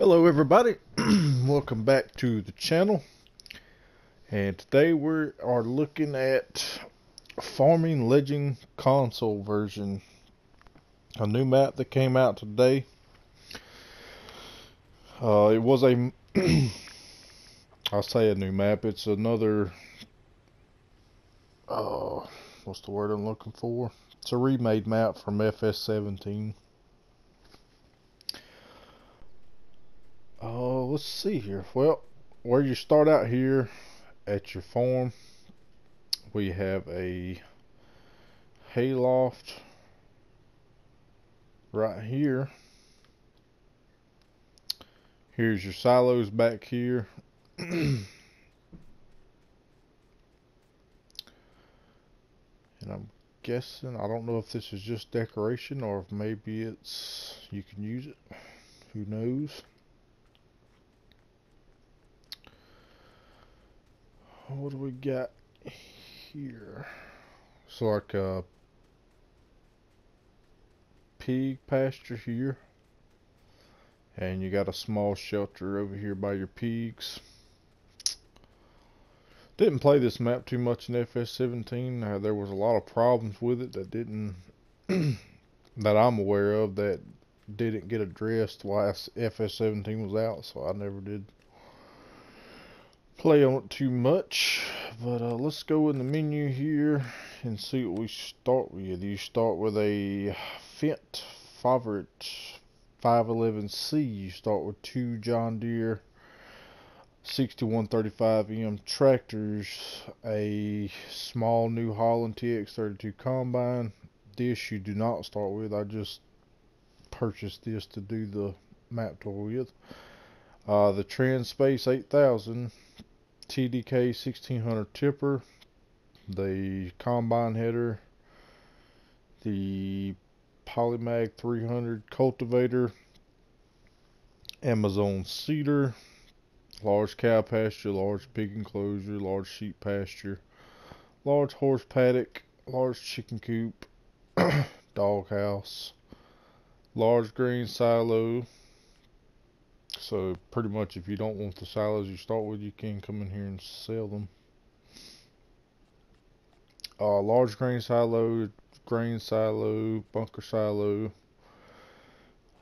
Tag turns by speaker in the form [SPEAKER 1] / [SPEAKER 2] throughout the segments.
[SPEAKER 1] Hello everybody, welcome back to the channel, and today we are looking at Farming Legend console version, a new map that came out today. It was a, I'll say a new map, it's another, what's the word I'm looking for? It's a remade map from FS17. Let's see here. Well, where you start out here at your farm, we have a hayloft right here. Here's your silos back here. And I'm guessing, I don't know if this is just decoration or if maybe it's, you can use it. Who knows? What do we got here? So like a pig pasture here. And you got a small shelter over here by your pigs. Didn't play this map too much in FS17. There was a lot of problems with it that didn't, that I'm aware of, that didn't get addressed while FS17 was out. So I never did play on it too much. But let's go in the menu here and see what we start with. You start with a Fendt Favorite 511C. You start with 2 John Deere 6135M tractors, a small New Holland TX32 combine. This you do not start with. I just purchased this to do the map tour with. The Transpace 8000 TDK 1600 tipper, the combine header, the Polymag 300 cultivator, Amazon seeder, large cow pasture, large pig enclosure, large sheep pasture, large horse paddock, large chicken coop, dog house, large grain silo. So pretty much if you don't want the silos you start with, you can come in here and sell them. Large grain silo, bunker silo,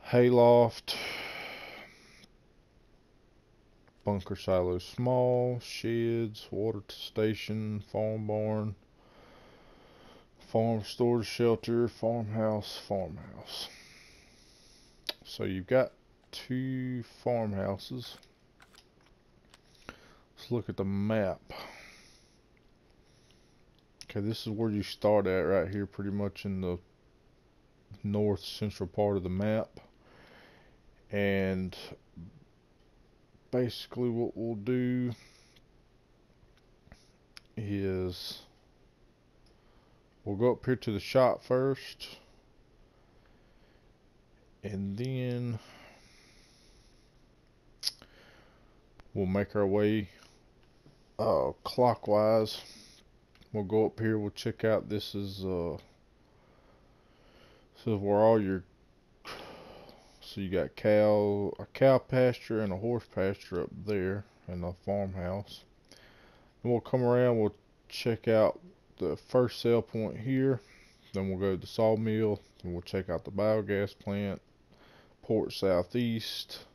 [SPEAKER 1] hayloft, bunker silo small, sheds, water station, farm barn, farm storage shelter, farmhouse. So you've got 2 farmhouses. Let's look at the map. Okay, this is where you start at right here, pretty much in the north central part of the map. And basically what we'll do is we'll go up here to the shop first, and then we'll make our way clockwise. We'll go up here, we'll check out, this is where all your, so you got a cow pasture and a horse pasture up there in the farmhouse. Then we'll come around, we'll check out the first sale point here. Then we'll go to the sawmill, and we'll check out the biogas plant, port southeast,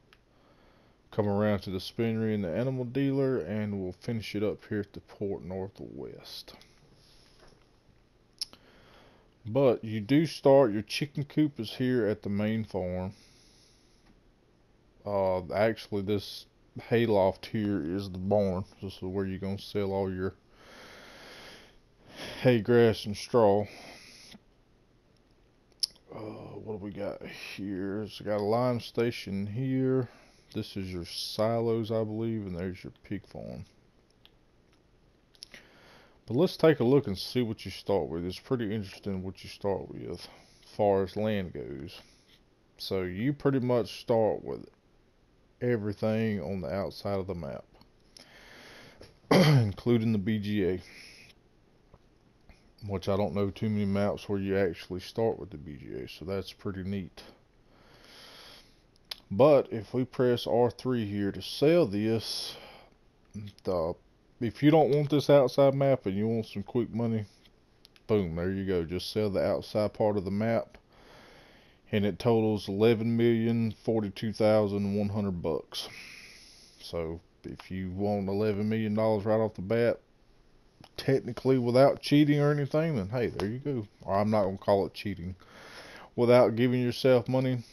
[SPEAKER 1] come around to the spinnery and the animal dealer, and we'll finish it up here at the port northwest. But you do start, your chicken coop is here at the main farm. Actually this hayloft here is the barn. This is where you're going to sell all your hay, grass, and straw. What do we got here? It's got a lime station here. This is your silos, I believe, and there's your pig farm. But let's take a look and see what you start with. It's pretty interesting what you start with as far as land goes. So you pretty much start with everything on the outside of the map, including the BGA, which I don't know too many maps where you actually start with the BGA, so that's pretty neat. But if we press R3 here to sell this, if you don't want this outside map and you want some quick money, boom, there you go. Just sell the outside part of the map, and it totals $11,042,100. So if you want $11 million right off the bat, technically without cheating or anything, then hey, there you go. Or I'm not gonna call it cheating. Without giving yourself money,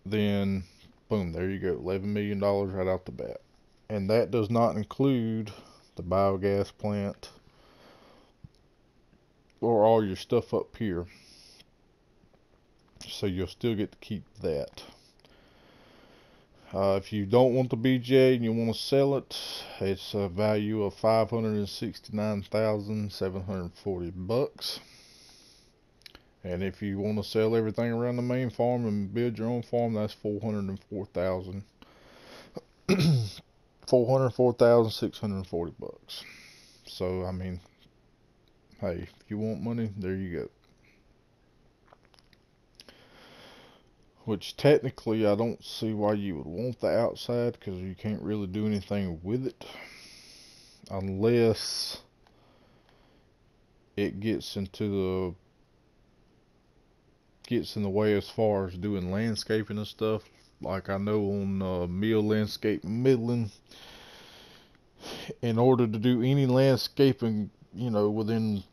[SPEAKER 1] then boom, there you go. $11 million right off the bat. And that does not include the biogas plant or all your stuff up here. So you'll still get to keep that. If you don't want the BGA and you want to sell it, it's a value of $569,740. And if you want to sell everything around the main farm and build your own farm, that's $404,640. So I mean, hey, if you want money, there you go. Which technically I don't see why you would want the outside, because you can't really do anything with it unless it gets in the way as far as doing landscaping and stuff. Like I know on Mill Landscape Midland, in order to do any landscaping, within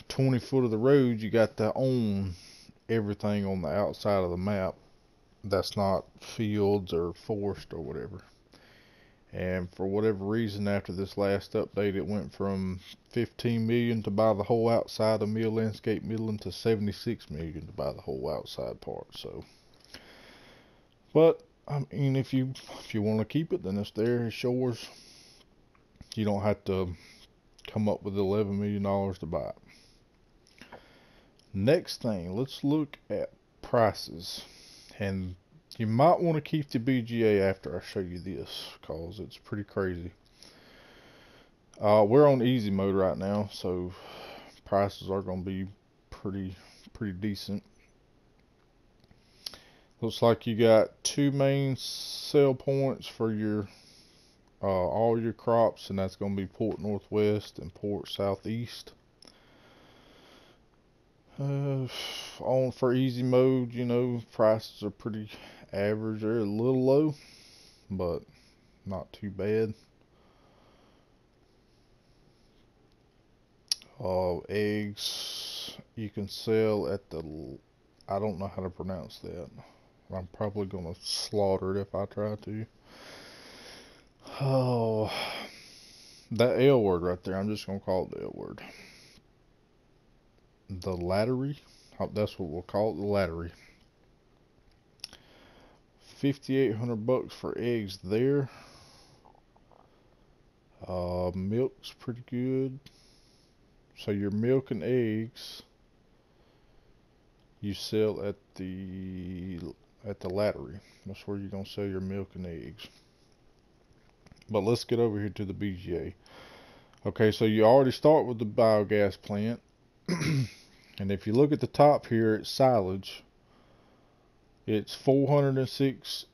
[SPEAKER 1] 20 foot of the road, you got to own everything on the outside of the map that's not fields or forest or whatever. And for whatever reason, after this last update, it went from 15 million to buy the whole outside of Mill Landscape Midland to 76 million to buy the whole outside part. So, but I mean, if you want to keep it, then it's there, it's yours. You don't have to come up with $11 million to buy it. Next thing, let's look at prices. And you might want to keep the BGA after I show you this, because it's pretty crazy. We're on easy mode right now, so prices are going to be pretty decent. Looks like you got two main sell points for your all your crops, and that's going to be Port Northwest and Port Southeast. For easy mode, prices are pretty average. They're a little low, but not too bad. Eggs you can sell at I don't know how to pronounce that. I'm probably gonna slaughter it if I try to. Oh, that L word right there, I'm just gonna call it the L word. The lattery, that's what we'll call it, the lattery. $5,800 for eggs there. Milk's pretty good. So your milk and eggs you sell at the lattery. That's where you're gonna sell your milk and eggs. But let's get over here to the BGA. Okay, so you already start with the biogas plant. And if you look at the top here, it's silage. It's $406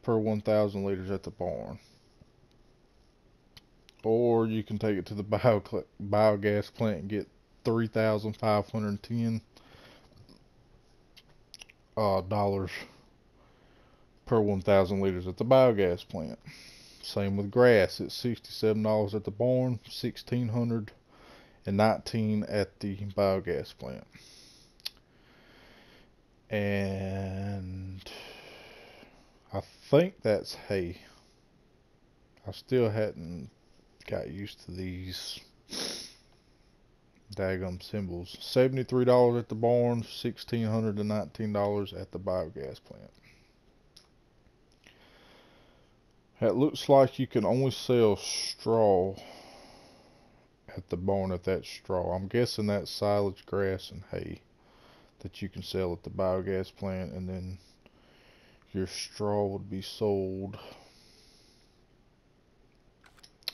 [SPEAKER 1] per 1,000 liters at the barn. Or you can take it to the biogas plant and get $3,510 dollars per 1,000 liters at the biogas plant. Same with grass. It's $67 at the barn, $1,619 at the biogas plant. And I think that's hay. I still hadn't got used to these daggum symbols. $73 at the barn, $1,619 at the biogas plant. It looks like you can only sell straw at the barn at that straw. I'm guessing that's silage, grass, and hay that you can sell at the biogas plant, and then your straw would be sold.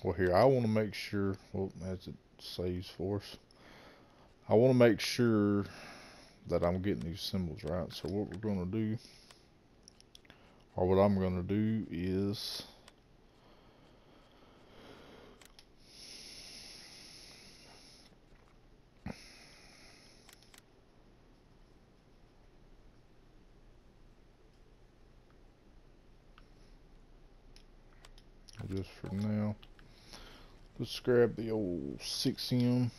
[SPEAKER 1] Well, here, I want to make sure, well, as it saves for us, I want to make sure that I'm getting these symbols right. So what we're going to do or what I'm gonna do is just for now, let's grab the old 6M.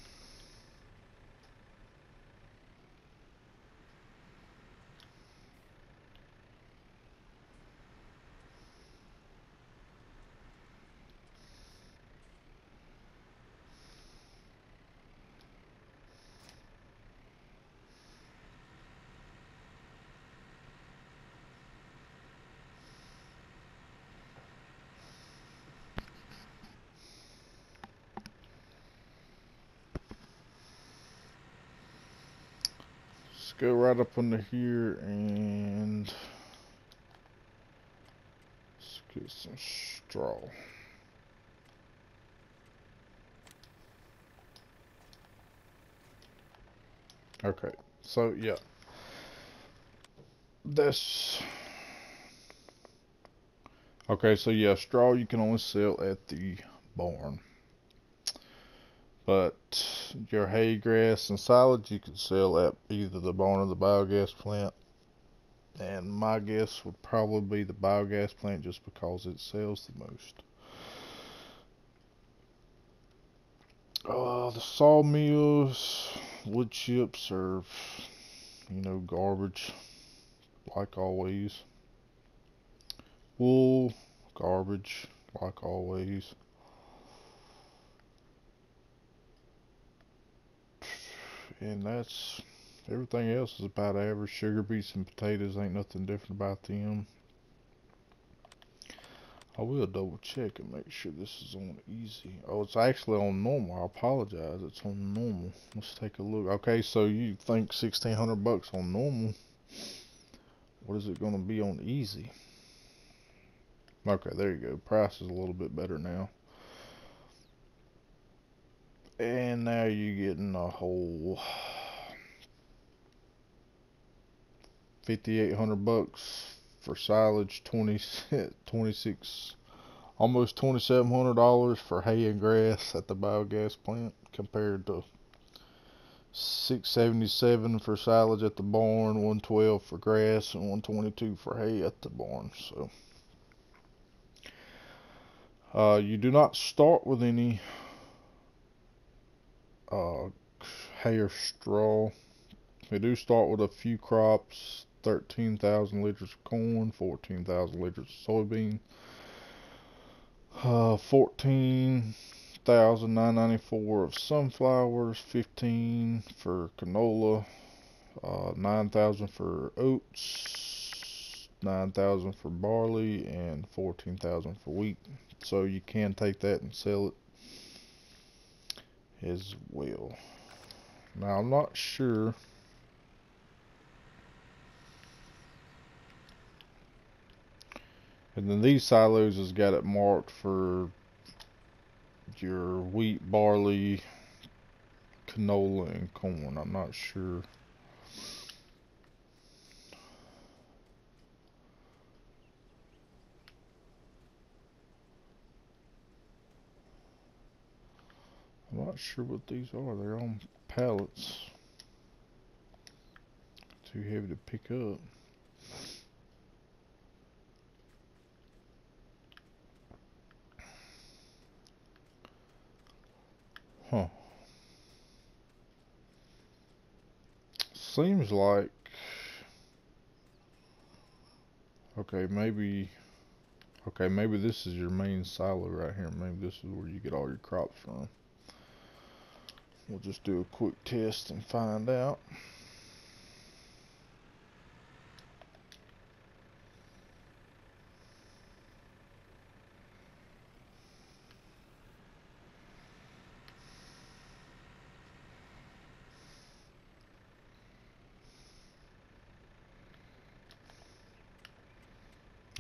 [SPEAKER 1] Let's go right up under here and let's get some straw. Okay, so yeah, that's okay. So yeah, straw you can only sell at the barn, but your hay, grass, and silage you can sell at either the barn or the biogas plant. And my guess would probably be the biogas plant just because it sells the most. The sawmills, wood chips are, garbage, like always. Wool, garbage, like always. And that's everything else is about average. Sugar beets and potatoes ain't nothing different about them. I will double check and make sure this is on easy. Oh, it's actually on normal. I apologize. It's on normal. Let's take a look. Okay, so you think $1,600 on normal. What is it going to be on easy? Okay, there you go. Price is a little bit better now. And now you're getting a whole $5,800 for silage, 26, almost $2,700 for hay and grass at the biogas plant, compared to $677 for silage at the barn, $112 for grass, and $122 for hay at the barn. So you do not start with any hay or straw. We do start with a few crops: 13,000 liters of corn, 14,000 liters of soybean, 14,994 of sunflowers, 15 for canola, 9,000 for oats, 9,000 for barley, and 14,000 for wheat. So you can take that and sell it as well. Now I'm not sure. And then these silos has got it marked for your wheat, barley, canola, and corn. I'm not sure. I'm not sure what these are. They're on pallets. Too heavy to pick up. Huh. Seems like, okay, maybe this is your main silo right here. Maybe this is where you get all your crops from. We'll just do a quick test and find out.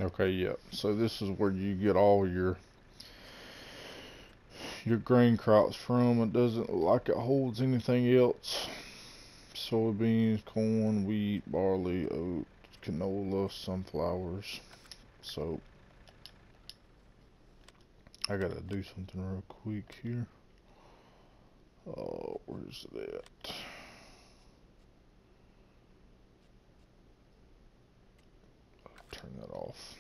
[SPEAKER 1] Okay, yeah. So this is where you get all your grain crops from. It doesn't look like it holds anything else. Soybeans, corn, wheat, barley, oats, canola, sunflowers. So I gotta do something real quick here. Oh, where's that? Turn that off.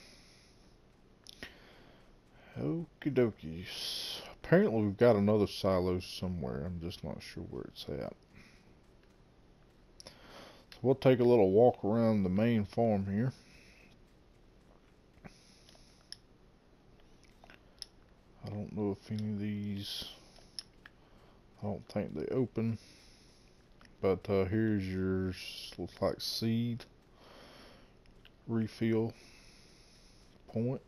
[SPEAKER 1] Okie dokies. Apparently we've got another silo somewhere. I'm just not sure where it's at. So we'll take a little walk around the main farm here. I don't know if any of these, I don't think they open. But here's your, looks like seed refill point.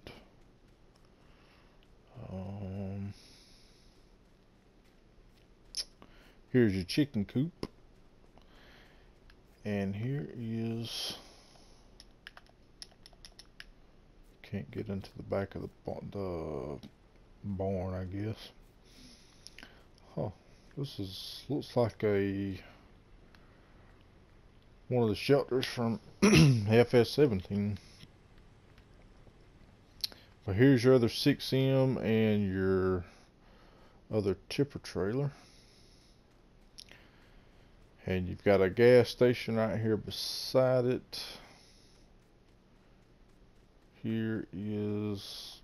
[SPEAKER 1] Here's your chicken coop. And here is, can't get into the back of the barn, I guess. Huh. This is, looks like one of the shelters from FS17. But here's your other 6M and your other tipper trailer. And you've got a gas station right here beside it. Here is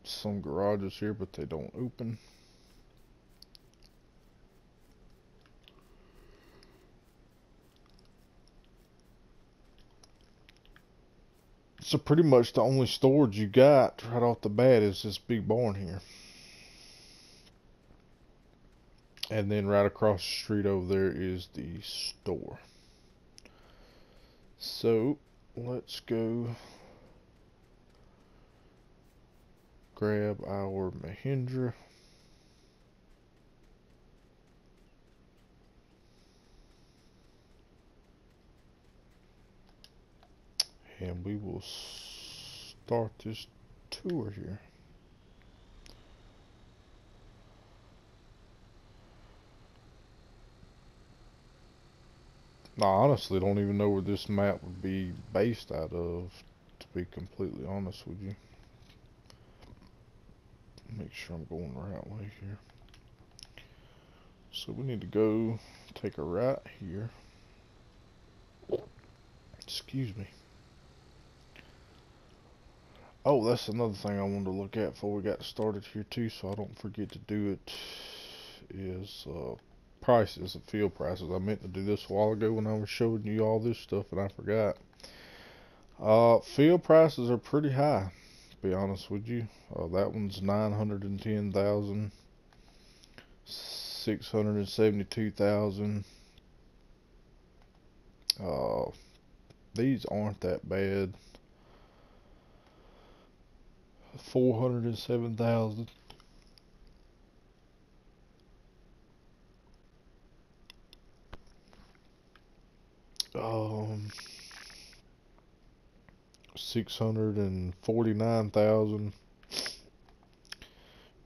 [SPEAKER 1] some garages here, but they don't open. So pretty much the only storage you got right off the bat is this big barn here. And then right across the street over there is the store. So let's go grab our Mahindra. And we will start this tour here. I honestly don't even know where this map would be based out of, to be completely honest with you. Make sure I'm going the right way here. So we need to go take a right here. Excuse me. Oh, that's another thing I wanted to look at before we got started here too, so I don't forget to do it, is prices and field prices. I meant to do this a while ago when I was showing you all this stuff and I forgot. Field prices are pretty high, to be honest with you. That one's 910,000, 672,000. These aren't that bad. 407,000. Um, 649,000.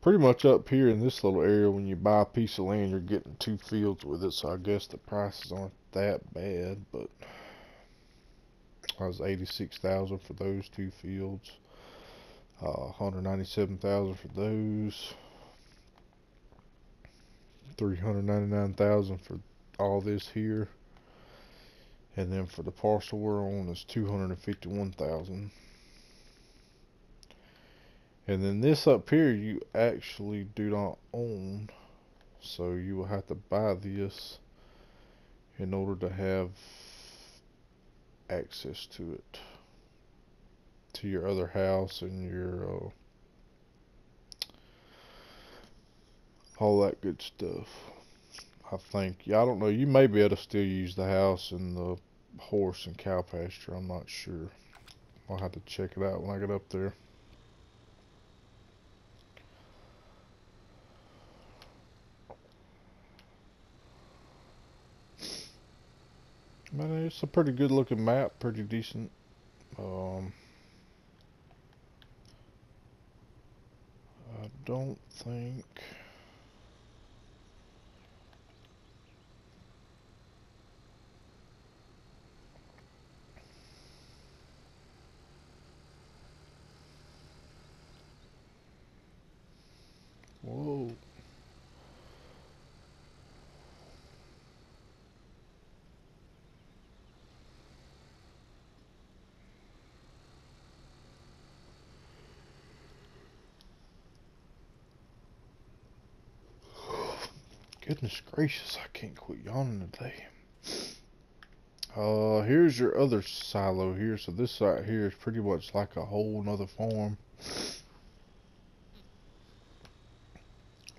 [SPEAKER 1] Pretty much up here in this little area, when you buy a piece of land, you're getting 2 fields with it, so I guess the prices aren't that bad, but I was 86,000 for those 2 fields. 197,000 for those. 399,000 for all this here. And then for the parcel we're on is 251,000. And then this up here you actually do not own, so you will have to buy this in order to have access to it, to your other house and your all that good stuff. I think, yeah, I don't know, you may be able to still use the house and the horse and cow pasture. I'm not sure. I'll have to check it out when I get up there. But it's a pretty good looking map, pretty decent. I don't think Goodness gracious, I can't quit yawning today. Here's your other silo here. So this right here is pretty much like a whole nother farm.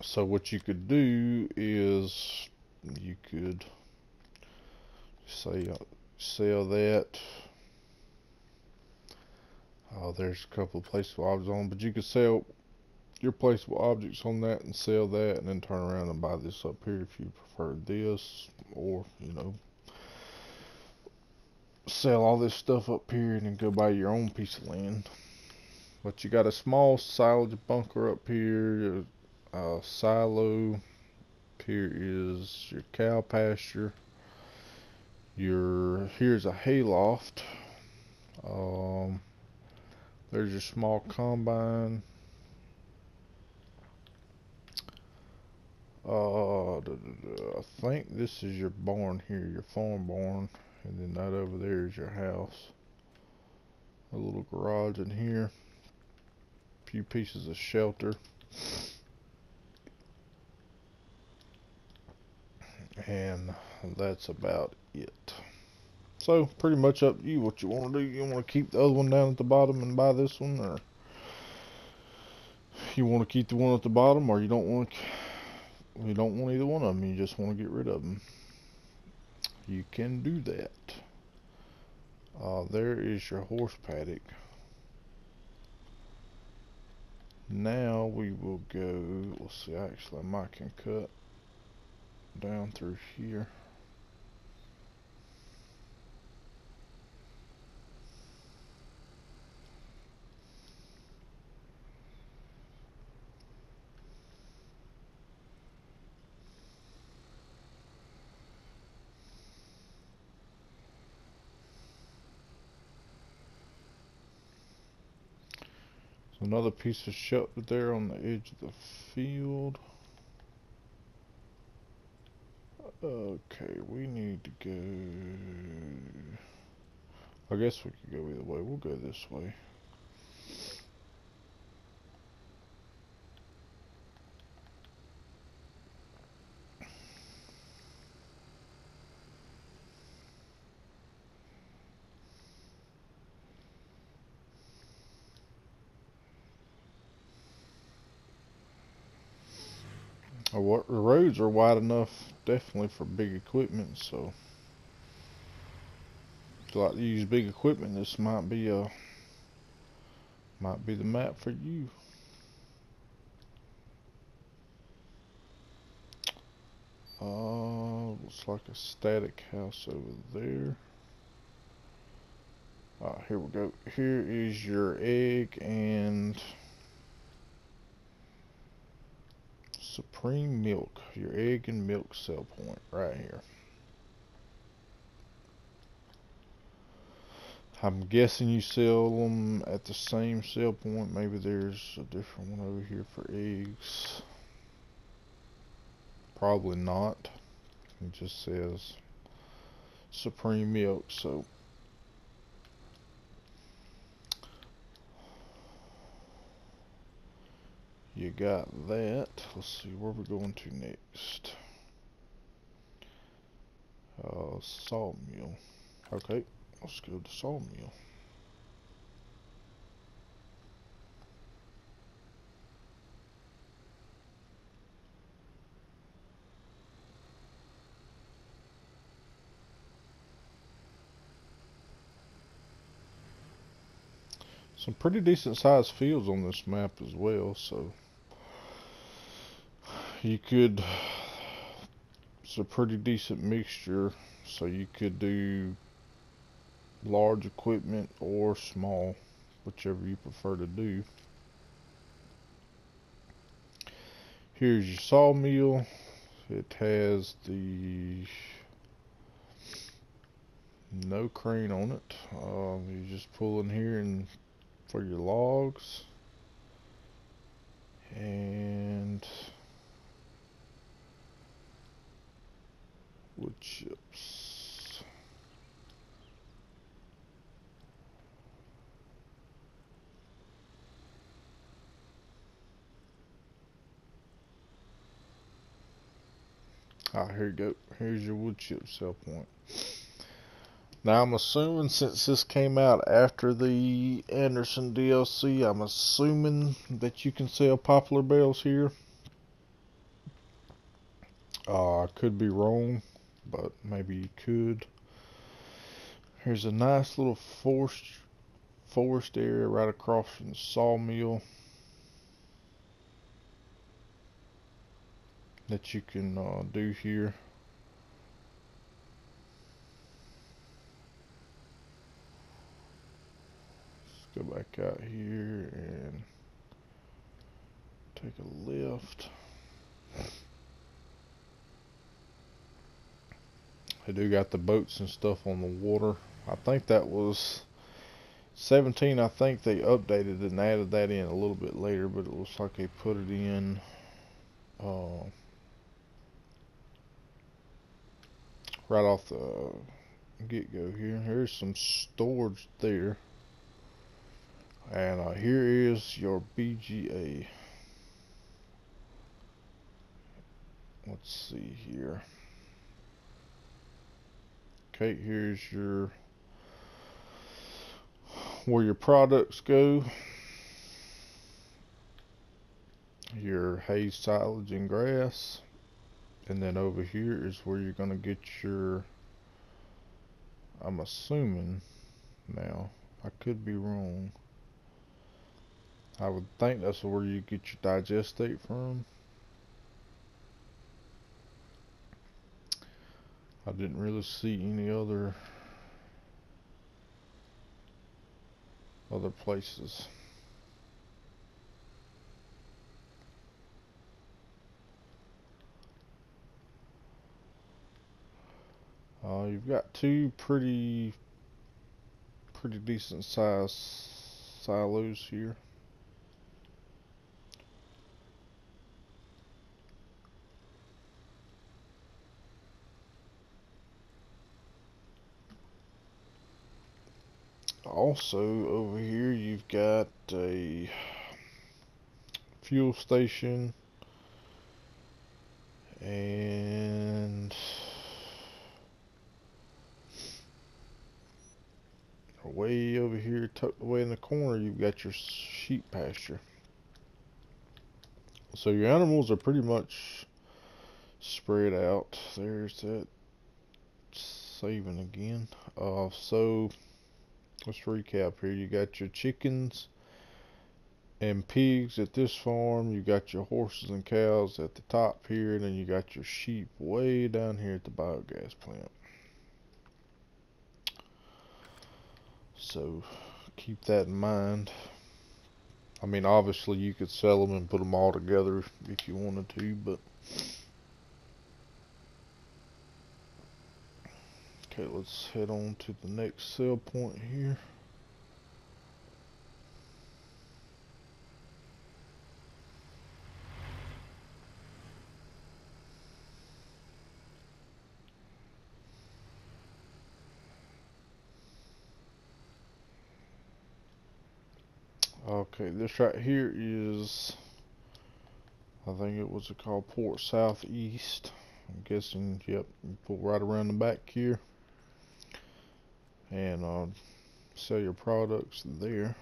[SPEAKER 1] So what you could do is you could say sell that. There's a couple of placeable objects on, but you could sell your placeable objects on that and sell that, and then turn around and buy this up here if you prefer this, or you know, sell all this stuff up here and then go buy your own piece of land. But you got a small silage bunker up here, silo. Here is your cow pasture. Here's a hayloft. There's your small combine. I think this is your barn here, your farm barn, and then that over there is your house. A little garage in here. A few pieces of shelter. And that's about it. So pretty much up to you what you want to do. You want to keep the other one down at the bottom and buy this one, or you want to keep the one at the bottom, or you don't want either one of them. You just want to get rid of them. You can do that. There is your horse paddock. Now we will go. Let's see. Actually, I might can cut down through here. So another piece of shelter there on the edge of the field. Okay, we need to go. I guess we could go either way. We'll go this way. The roads are wide enough, definitely, for big equipment. So, if you like to use big equipment, this might be the map for you. Looks like a static house over there. Here we go. Here is your egg and supreme milk. Your egg and milk sell point right here. I'm guessing you sell them at the same sell point. Maybe there's a different one over here for eggs. Probably not. It just says supreme milk, so you got that. Let's see where we're going to next. Sawmill. Okay, let's go to sawmill. Some pretty decent sized fields on this map as well, so you could, it's a pretty decent mixture, so you could do large equipment or small, whichever you prefer to do. Here's your sawmill. It has the no crane on it. You just pull in here and for your logs and wood chips. Ah, here you go. Here's your wood chip sell point. Now I'm assuming since this came out after the Anderson DLC, I'm assuming that you can sell poplar bales here. I could be wrong, but maybe you could. Here's a nice little forest area right across from the sawmill that you can do here. Let's go back out here and take a left. They do got the boats and stuff on the water. I think that was 17. I think they updated it and added that in a little bit later, but it looks like they put it in right off the get-go here. Here's some storage there. And here is your BGA. Let's see here. Okay, here's your where your products go. Your hay, silage, and grass. And then over here is where you're going to get your, I'm assuming now, I could be wrong. I would think that's where you get your digestate from. I didn't really see any other places. You've got two pretty decent sized silos here. Also over here you've got a fuel station and way over here tucked away in the corner you've got your sheep pasture. So your animals are pretty much spread out. There's that saving again. So let's recap here. You got your chickens and pigs at this farm. You got your horses and cows at the top here, and then you got your sheep way down here at the biogas plant. So keep that in mind. I mean, obviously you could sell them and put them all together if you wanted to, but okay, let's head on to the next sell point here. Okay, this right here is, I think it was called Port Southeast. I'm guessing, yep, you pull right around the back here and sell your products there.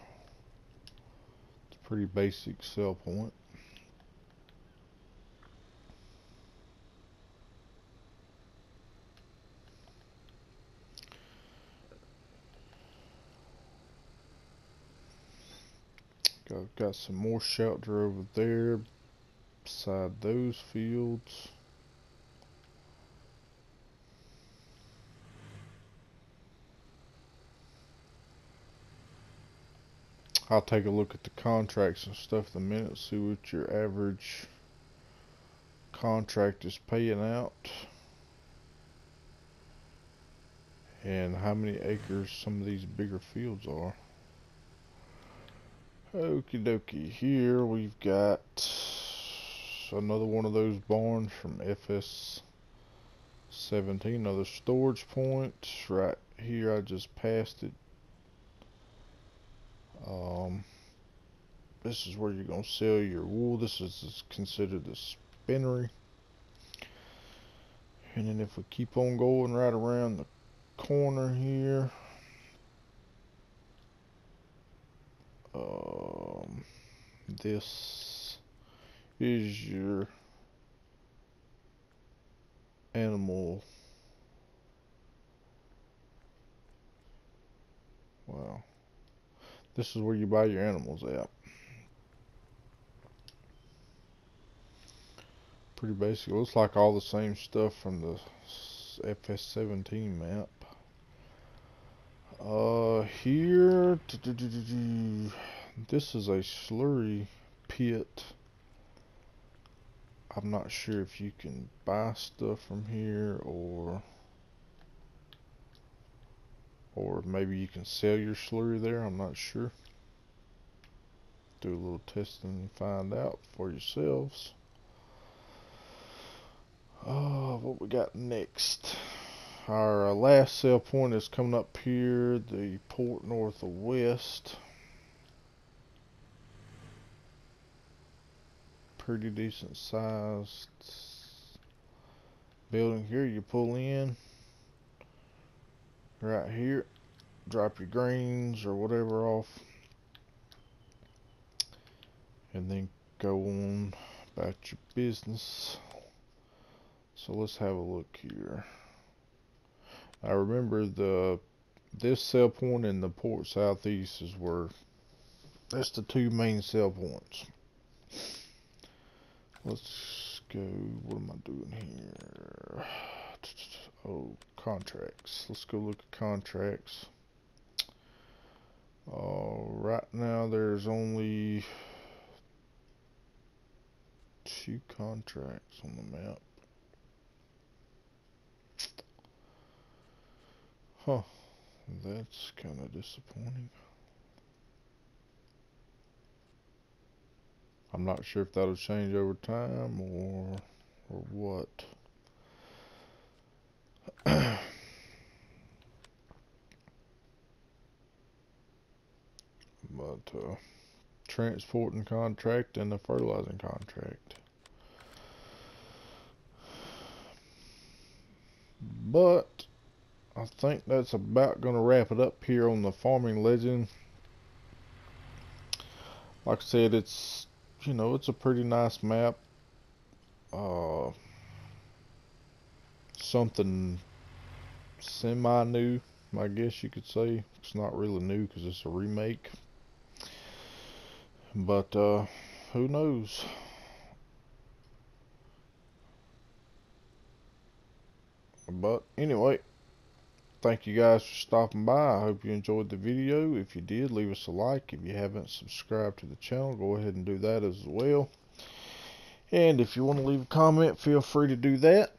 [SPEAKER 1] It's a pretty basic sell point. Got some more shelter over there beside those fields. I'll take a look at the contracts and stuff in a minute, see what your average contract is paying out and how many acres some of these bigger fields are. Okie dokie, here we've got another one of those barns from FS17, another storage point. Right here, I just passed it. This is where you're going to sell your wool. This is considered the spinnery. And then if we keep on going right around the corner here, this is your animal. Wow. This is where you buy your animals at. Pretty basic. Looks like all the same stuff from the FS17 map. Here, this is a slurry pit. I'm not sure if you can buy stuff from here or maybe you can sell your slurry there. I'm not sure. Do a little testing and find out for yourselves. What we got next? Our last sell point is coming up here, the port northwest. Pretty decent sized building here. You pull in right here, drop your grains or whatever off, and then go on about your business. So let's have a look here. I remember this sell point and the port southeast is where that's the two main sell points. Let's go. What am I doing here? Oh, contracts. Let's go look at contracts. Right now there's only 2 contracts on the map. Huh. That's kind of disappointing. I'm not sure if that'll change over time or what. But transporting contract and the fertilizing contract. But I think that's about going to wrap it up here on the Farming Legend. Like I said, it's, you know, it's a pretty nice map. Something semi-new, I guess you could say. It's not really new because it's a remake. But who knows? But anyway, thank you guys for stopping by. I hope you enjoyed the video. If you did, leave us a like. If you haven't subscribed to the channel, go ahead and do that as well. And if you want to leave a comment, feel free to do that.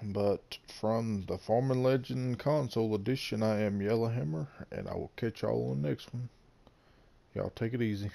[SPEAKER 1] But from the Farming Legend Console Edition, I am Yellowhammer, and I will catch y'all on the next one. Y'all take it easy.